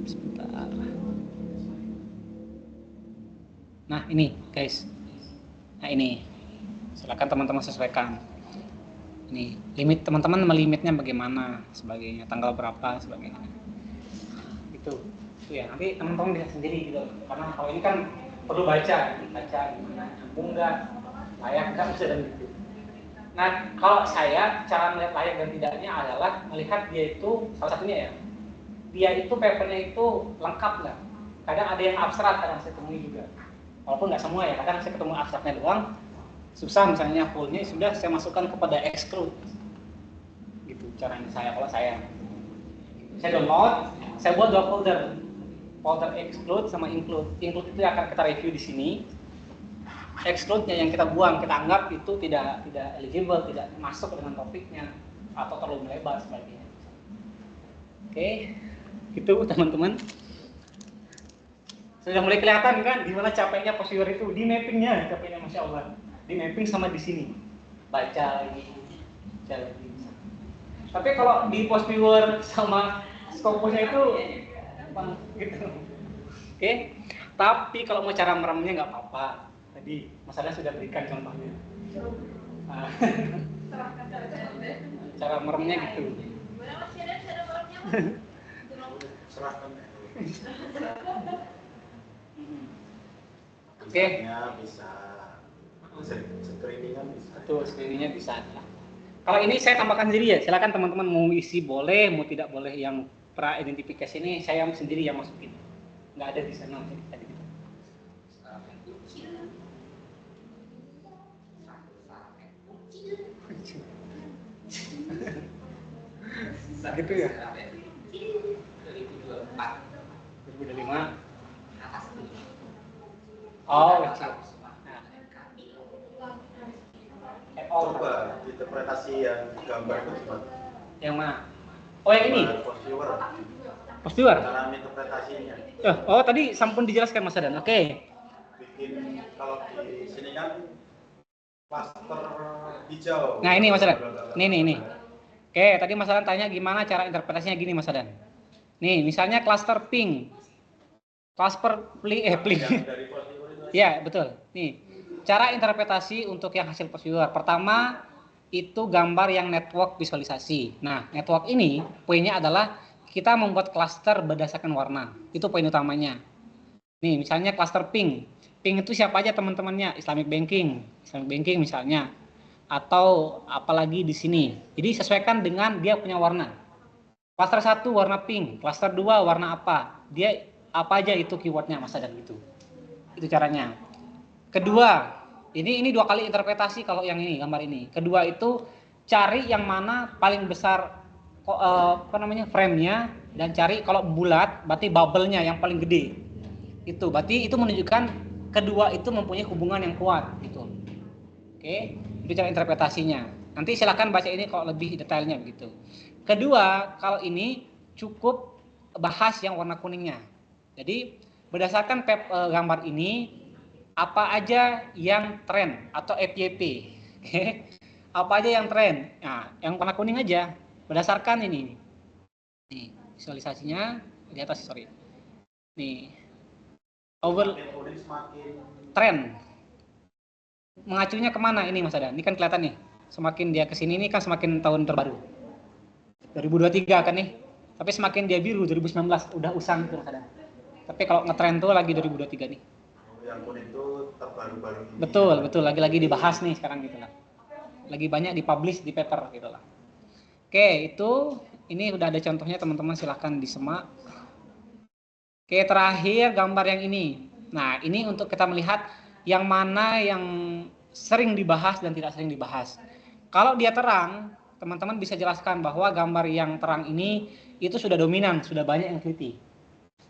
sebentar. Nah, ini guys. Nah, ini. Silakan teman-teman sesuaikan. Ini limit teman-teman melimitnya bagaimana, sebagainya, tanggal berapa, sebagainya. Itu ya. Nanti teman-teman bisa sendiri gitu. Karena kalau ini kan perlu baca gimana, nyambung nggak, layak nggak, bisa dan gitu. Nah, kalau saya cara melihat layak dan tidaknya adalah melihat dia itu salah satunya ya. Dia itu papernya itu lengkap nggak? Kadang ada yang abstrak, kadang saya temui juga. Walaupun nggak semua ya, kadang saya ketemu abstraknya doang, susah misalnya fullnya sudah saya masukkan kepada exclude, gitu caranya kalau saya download, saya buat 2 folder exclude sama include. Include itu akan kita review di sini, exclude-nya yang kita buang, kita anggap itu tidak eligible, tidak masuk dengan topiknya atau terlalu melebar sebagainya. Oke, itu teman-teman. Sudah mulai kelihatan kan gimana capeknya posture itu di mappingnya, capeknya Masya Allah. Di mapping sama di sini. Baca lagi. Tapi kalau di posture sama Scopusnya itu gitu. Oke. Tapi kalau mau cara meremnya nggak apa-apa. Tadi Mas Adan sudah berikan contohnya. Cara meremnya gitu. Serahkan. Oke. Bisa. Screeningan bisa. Betul, screeningnya bisa. Kalau ini saya tambahkan sendiri ya. Silakan teman-teman mau isi boleh, mau tidak boleh. Yang pra identifikasi ini saya sendiri yang masukin. Nggak ada di sana tadi. Gitu ya. 2025. Oh, kecil. Coba interpretasi yang gambar itu gimana? Yang mana? Oh, yang ini. Posture. Cara interpretasinya. Oh, tadi sampun dijelaskan Mas Adan. Oke. Bikin kalau di sini kan cluster hijau. Nah, ini Mas Adan. Nih. Oke, tadi Mas Adan tanya gimana cara interpretasinya gini Mas Adan. Nih, misalnya cluster pink. Casper Pling. Dari Foursquare itu. Ya, betul. Nih, cara interpretasi untuk yang hasil Foursquare. Pertama, itu gambar yang network visualisasi. Nah, network ini poinnya adalah kita membuat klaster berdasarkan warna. Itu poin utamanya. Nih, misalnya klaster pink. Pink itu siapa aja teman-temannya? Islamic Banking misalnya. Atau apalagi di sini. Jadi sesuaikan dengan dia punya warna. Klaster 1 warna pink, klaster 2 warna apa? Dia apa aja itu keywordnya Mas Adan gitu. Itu caranya. Kedua, ini 2 kali interpretasi kalau yang ini gambar ini. Kedua itu cari yang mana paling besar frame-nya dan cari kalau bulat berarti bubble-nya yang paling gede. Itu berarti itu menunjukkan kedua itu mempunyai hubungan yang kuat gitu. Oke, itu cara interpretasinya. Nanti silakan baca ini kalau lebih detailnya begitu. Kedua, kalau ini cukup bahas yang warna kuningnya. Jadi berdasarkan gambar ini apa aja yang tren atau FYP. Oke. Apa aja yang tren? Nah, yang warna kuning aja. Berdasarkan ini. Nih, visualisasinya di atas, sorry. Nih. Tren. Mengacunya kemana ini Mas Adan? Ini kan kelihatan nih. Semakin dia kesini ini kan semakin tahun terbaru. 2023 kan nih. Tapi semakin dia biru 2019 udah usang gitu Mas Adan. Tapi kalau ngetren tuh lagi 2023 nih. Yang kuning itu terbaru-baru ini. Betul, lagi dibahas nih sekarang gitu lah. Lagi banyak dipublish di paper gitu lah. Oke, itu ini udah ada contohnya teman-teman, silahkan disemak. Oke, terakhir gambar yang ini. Nah, ini untuk kita melihat yang mana yang sering dibahas dan tidak sering dibahas. Kalau dia terang, teman-teman bisa jelaskan bahwa gambar yang terang ini itu sudah dominan, sudah banyak yang teliti.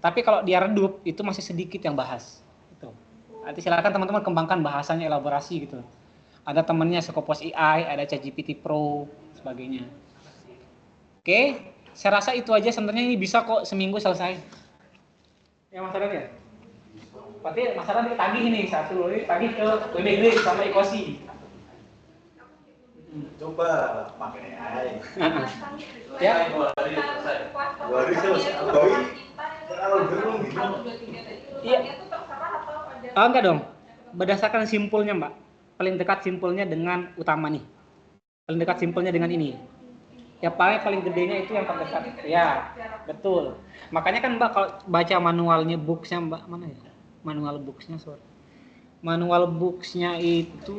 Tapi kalau dia redup, itu masih sedikit yang bahas. Itu. Nanti silakan teman-teman kembangkan bahasanya, elaborasi gitu. Ada temannya Scopus AI, ada ChatGPT Pro, sebagainya. Oke, saya rasa itu aja sebenarnya, ini bisa kok seminggu selesai. Ya Mas Adan ya? Berarti Mas Adan ditagih nih, satu ini tagih ke WBG sama Ikosi. Coba pakai AI. Ya. 2 hari selesai. 2 hari selesai. Kalau belum gitu. Iya. Enggak dong. Berdasarkan simpulnya, Mbak. Paling dekat simpulnya dengan utama nih. Paling dekat simpulnya dengan ini. Ya paling gedenya itu yang terdekat. Ya, betul. Makanya kan Mbak kalau baca manualnya booksnya Mbak, mana ya? Manual booksnya, sorry. Manual booksnya itu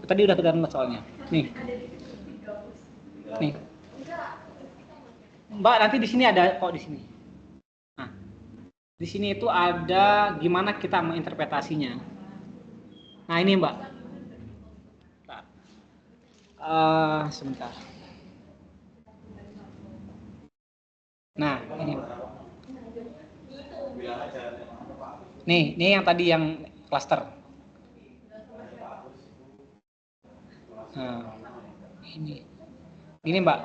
tadi udah terdownload soalnya. Nih. Mbak, nanti di sini ada kok di sini. Nah, di sini itu ada gimana kita menginterpretasinya. Nah ini Mbak. Sebentar. Nah ini. Nih yang tadi yang cluster. Nah, ini Mbak.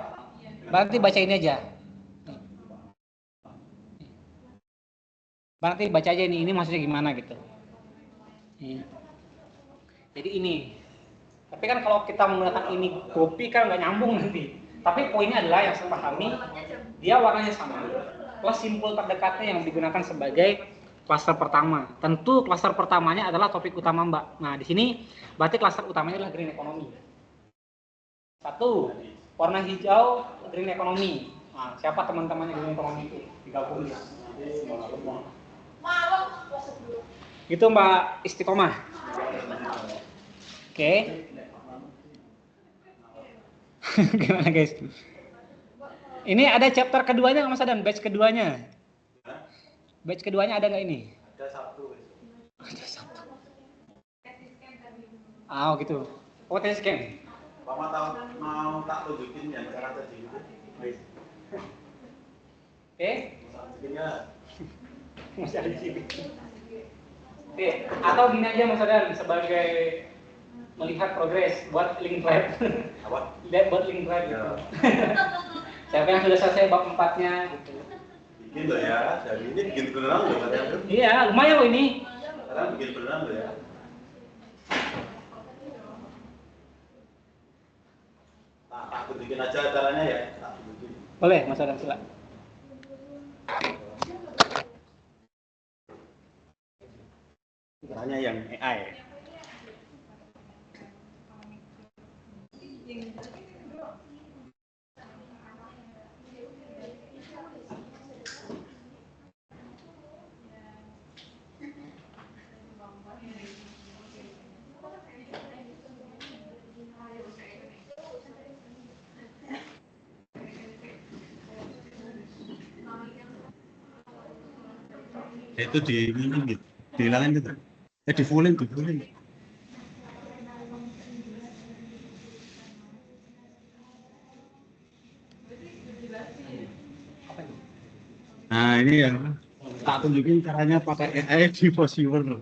Berarti baca ini aja. Berarti baca aja ini maksudnya gimana gitu. Jadi ini. Tapi kan kalau kita menggunakan ini copy kan nggak nyambung nanti. Tapi poinnya adalah yang saya pahami, dia warnanya sama. Plus simpul terdekatnya yang digunakan sebagai klaster pertama. Tentu klaster pertamanya adalah topik utama Mbak. Nah di sini berarti klaster utamanya adalah green economy. 1, warna hijau green economy. Nah, siapa teman-temannya green economy itu? 30 ya. Itu Mbak Istiqomah. Oke. Gimana guys? Ini ada chapter keduanya nggak Mas Adan? Batch keduanya. Batch keduanya ada nggak ini? Ada Sabtu. Ada Sabtu. Ah, gitu. Oh, tes scan. Mama mau tak tunjukin yang cara tadi itu. Oke. Jadinya Masih ada di sini. Oke, atau gini aja Mas Adan sebagai melihat progres buat link drive. apa? Lihat buat link drive gitu. Siapa yang sudah selesai bab 4-nya gitu. Bikin loh ya, dari ini bikin beneran loh katanya. Iya, lumayan loh ini. Sekarang bikin beneran loh ya. Tak tunjukin aja caranya ya, tak tunjukin. Boleh, Mas Adan silakan. Makanya yang AI. Itu di ini gitu, dihilangin gitu. Di fullin, di fullin. Nah ini ya, tak tunjukin caranya pakai AI di voice viewer.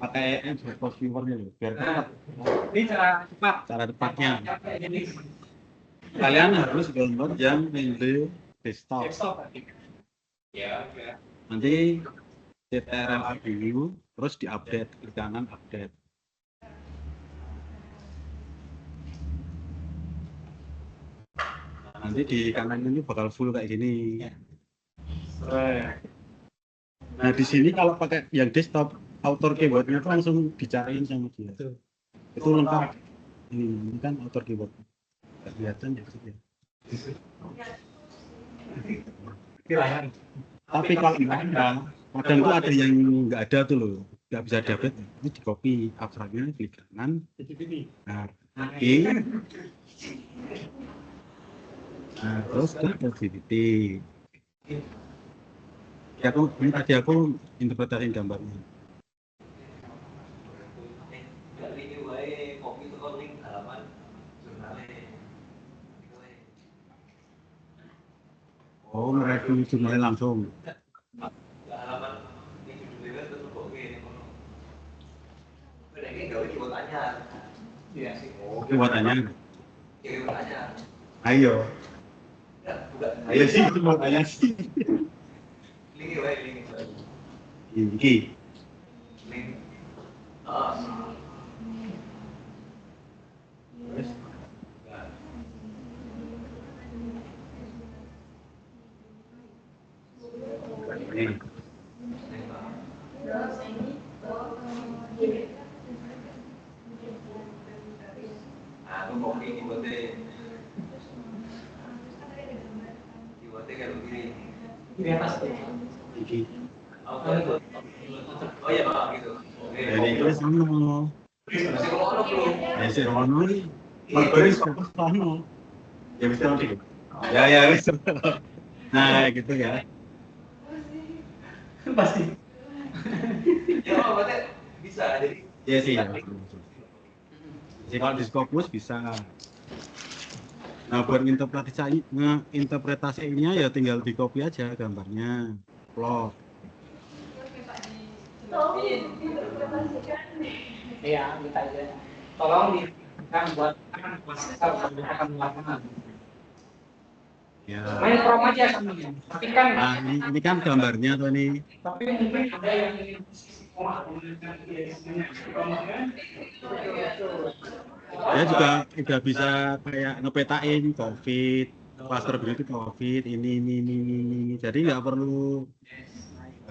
Pakai AI di voice viewernya loh, biar cepat. Ini cara cepat. Cara tepatnya. Jadi Kalian harus download yang Windows desktop. Ya, ya. Nanti CTRL dulu, terus diupdate, klik kanan update. Nanti di kanan ini bakal full kayak gini. Nah di sini kalau pakai yang desktop, author keyboardnya itu langsung dicariin sama dia. Itu lengkap. Ini kan author keyboard. Nggak kelihatan ya sih. Tapi kalau nggak ada, kadang tuh ada yang nggak ada tuh loh, nggak bisa diupdate. Ini di copy abstraknya, klik kanan. Nah, oke. Nah, terus ke activity. Ya, ini tadi aku interpretasiin gambarnya. Ini wae kopi itu link halaman jurnalnya. Oh, mereview jurnalnya langsung. Halaman ini judulnya itu kok gini kono. Udah ini gawe buat tanya. Iya sih. Oke, buatannya. Kirim aja. Ayo. Bukan. Ayo sih, itu mau tanya sih. Link wae link. Ini. Link. Terus. Ini. Aku kopi dibuatnya kayak begini. Di atas tuh. Ini. Oh iya Pak, gitu. Dari itu sama. Masih kalau belum. Ya sih, Rono ini. Baris fokus Rono. Ya bisa nanti. Ya bisa. Nah, gitu ya. Pasti. Ya Pak, berarti bisa jadi. Iya sih ya. Jadi kalau di Scopus bisa. Nah buat interpretasinya ya tinggal di copy aja gambarnya, plot. Iya, kita aja. Tolong kan buat kita akan melakukan. Ya. Main Chrome aja sambil. Tapi kan Nah ini kan gambarnya tuh nih. tapi mungkin ada yang ingin Ya juga udah bisa kayak ngepetain COVID, cluster berikut COVID, ini. Jadi nggak perlu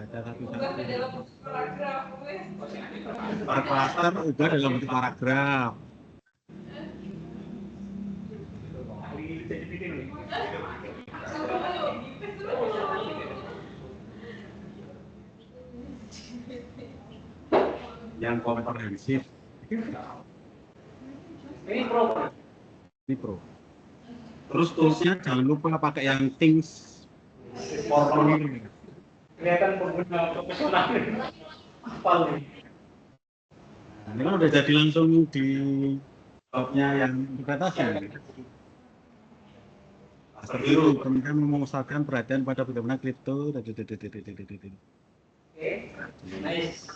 baca satu-satu. Per cluster udah dalam bentuk paragraf. Yang komprehensif. ini pro. Ini pro. Terus toolsnya jangan lupa pakai yang Things for Learning. Kelihatan pengguna profesional. Apa nih? Nah, ini kan udah jadi langsung di babnya yang interpretasi. Master biru, kemudian memusatkan perhatian pada bagaimana kripto. Oke, nice.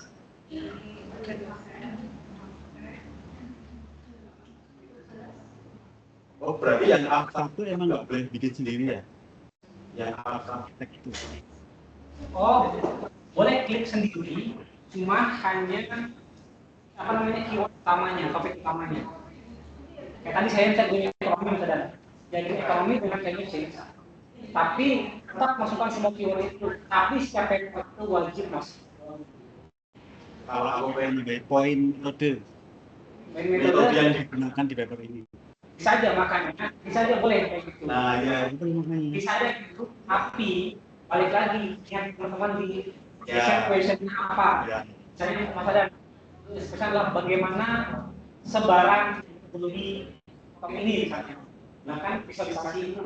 Oh berarti yang abstrak itu emang nggak boleh bikin sendiri ya? Yang abstrak itu. Oh, boleh klik sendiri, cuma hanya apa namanya keyword utamanya, topik utamanya. Kayak tadi saya cek dunia ekonomi misalnya, jadi ekonomi dengan chemistry. Tapi tetap masukkan semua keyword itu, tapi setiap paper itu wajib masuk. Kalau aku pengen nambah poin metode yang digunakan di paper ini. Bisa aja makanya, bisa aja boleh kayak gitu. Nah, ya itu makanya. Bisa aja gitu, tapi balik lagi yang teman-teman di question apa? Ya. Misalnya masalah spesial adalah bagaimana sebaran di topik ini misalnya. Nah kan visualisasi itu.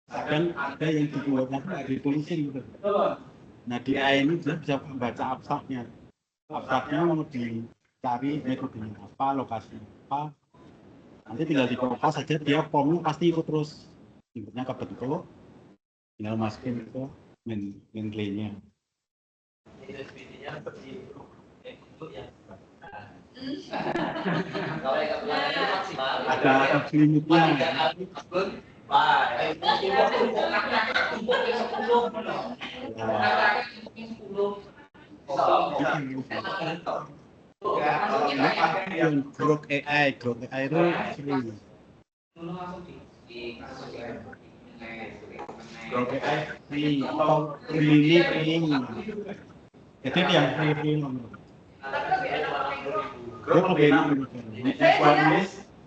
Kadang ada yang dibuatnya nggak ditulisin gitu. Betul. Nah di A ini dia bisa membaca abstraknya. Abstraknya mau dicari metodenya apa, lokasinya apa. Nanti tinggal di copy saja, dia formnya pasti ikut terus. Inputnya kebentuk, tinggal masukin ke main play-nya. Itu speednya seperti itu ya. Kalau yang itu maksimal. Ada limitnya. Grok AI itu sering. Grok AI free atau free. Itu yang free. Grok lebih enak.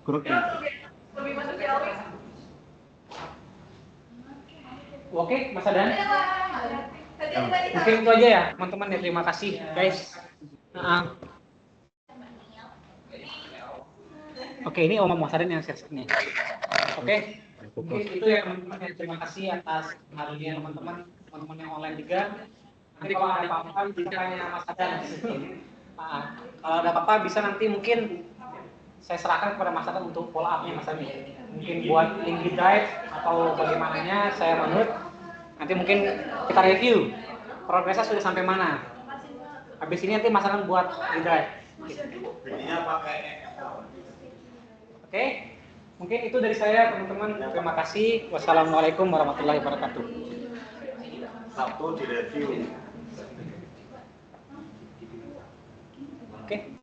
Grok Lebih masuk teori. Oke, Mas Adan. Mungkin itu aja ya, teman-teman ya. Terima kasih, guys. Oke, ini Om Mas Adan yang share nih. Oke. Mungkin itu ya teman-teman. Terima kasih atas hadirnya teman-teman yang online juga. Nanti kalau ada apa-apa bisa tanya Mas Adan. Kalau ada apa-apa bisa nanti mungkin saya serahkan kepada Mas Adan untuk follow up-nya Mas Adan. Mungkin buat link di drive atau bagaimananya saya menurut nanti mungkin kita review progresnya sudah sampai mana. Habis ini nanti Mas Adan buat di drive. Oke, mungkin itu dari saya teman-teman. Terima kasih. Wassalamualaikum warahmatullahi wabarakatuh. Sabtu di review. Oke.